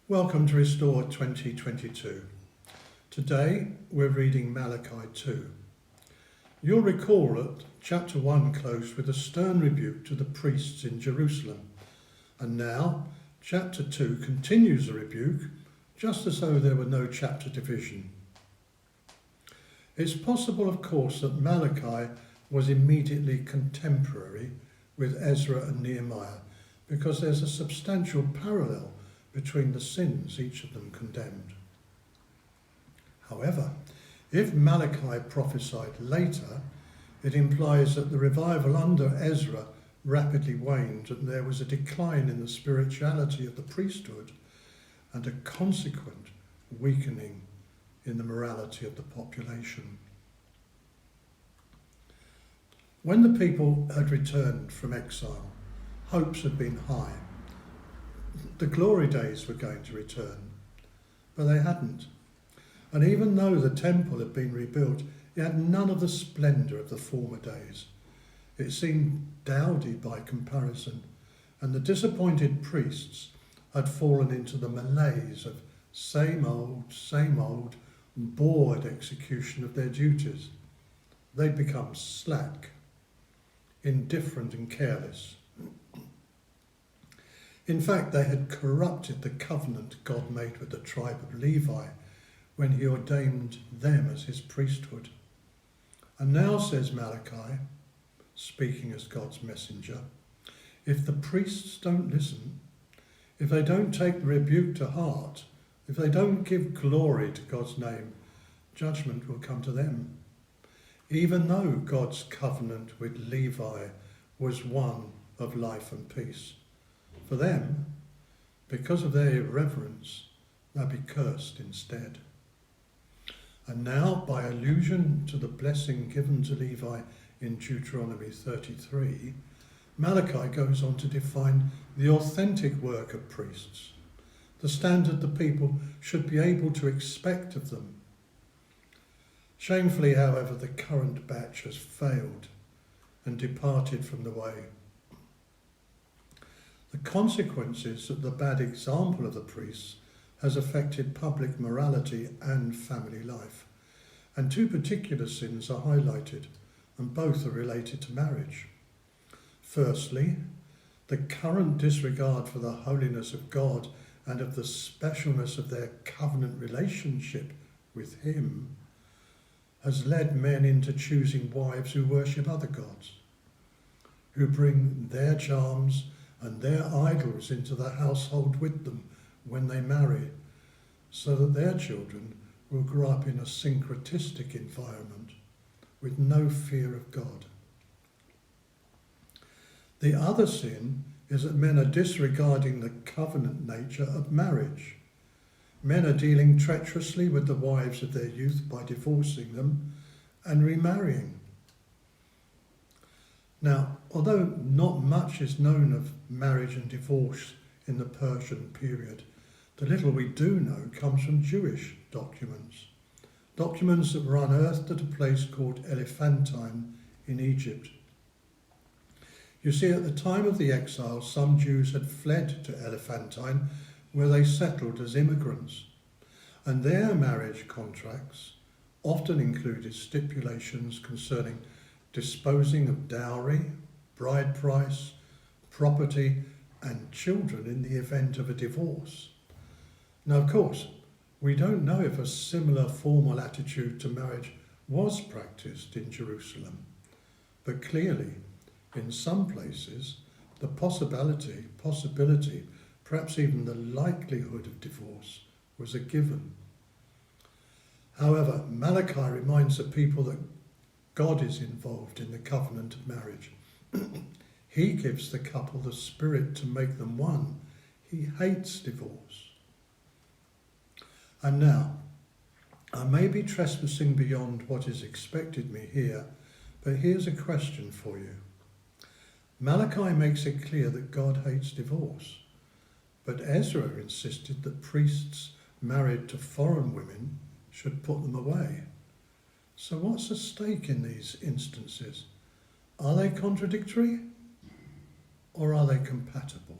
Welcome to Restore 2022. Today we're reading Malachi 2. You'll recall that chapter 1 closed with a stern rebuke to the priests in Jerusalem, and now chapter 2 continues the rebuke just as though there were no chapter division. It's possible, of course, that Malachi was immediately contemporary with Ezra and Nehemiah because there's a substantial parallel between the sins each of them condemned. However, if Malachi prophesied later, it implies that the revival under Ezra rapidly waned and there was a decline in the spirituality of the priesthood and a consequent weakening in the morality of the population. When the people had returned from exile, hopes had been high. The glory days were going to return, but they hadn't. And even though the temple had been rebuilt, it had none of the splendour of the former days. It seemed dowdy by comparison, and the disappointed priests had fallen into the malaise of same old, bored execution of their duties. They'd become slack, indifferent and careless. In fact, they had corrupted the covenant God made with the tribe of Levi when he ordained them as his priesthood. And now, says Malachi, speaking as God's messenger, if the priests don't listen, if they don't take the rebuke to heart, if they don't give glory to God's name, judgment will come to them. Even though God's covenant with Levi was one of life and peace. For them, because of their irreverence, they'll be cursed instead. And now, by allusion to the blessing given to Levi in Deuteronomy 33, Malachi goes on to define the authentic work of priests, the standard the people should be able to expect of them. Shamefully, however, the current batch has failed and departed from the way. The consequences of the bad example of the priests has affected public morality and family life, and two particular sins are highlighted, and both are related to marriage. Firstly, the current disregard for the holiness of God and of the specialness of their covenant relationship with him has led men into choosing wives who worship other gods, who bring their charms and their idols into the household with them when they marry, so that their children will grow up in a syncretistic environment with no fear of God. The other sin is that men are disregarding the covenant nature of marriage. Men are dealing treacherously with the wives of their youth by divorcing them and remarrying. Now, although not much is known of marriage and divorce in the Persian period, the little we do know comes from Jewish documents that were unearthed at a place called Elephantine in Egypt. You see, at the time of the exile, some Jews had fled to Elephantine, where they settled as immigrants, and their marriage contracts often included stipulations concerning disposing of dowry, bride price, property, and children in the event of a divorce. Now, of course, we don't know if a similar formal attitude to marriage was practiced in Jerusalem, but clearly, in some places, the possibility, perhaps even the likelihood of divorce was a given. However, Malachi reminds the people that God is involved in the covenant of marriage. He gives the couple the spirit to make them one. He hates divorce. And now, I may be trespassing beyond what is expected me here, but here's a question for you. Malachi makes it clear that God hates divorce, but Ezra insisted that priests married to foreign women should put them away. So what's at stake in these instances? Are they contradictory or are they compatible?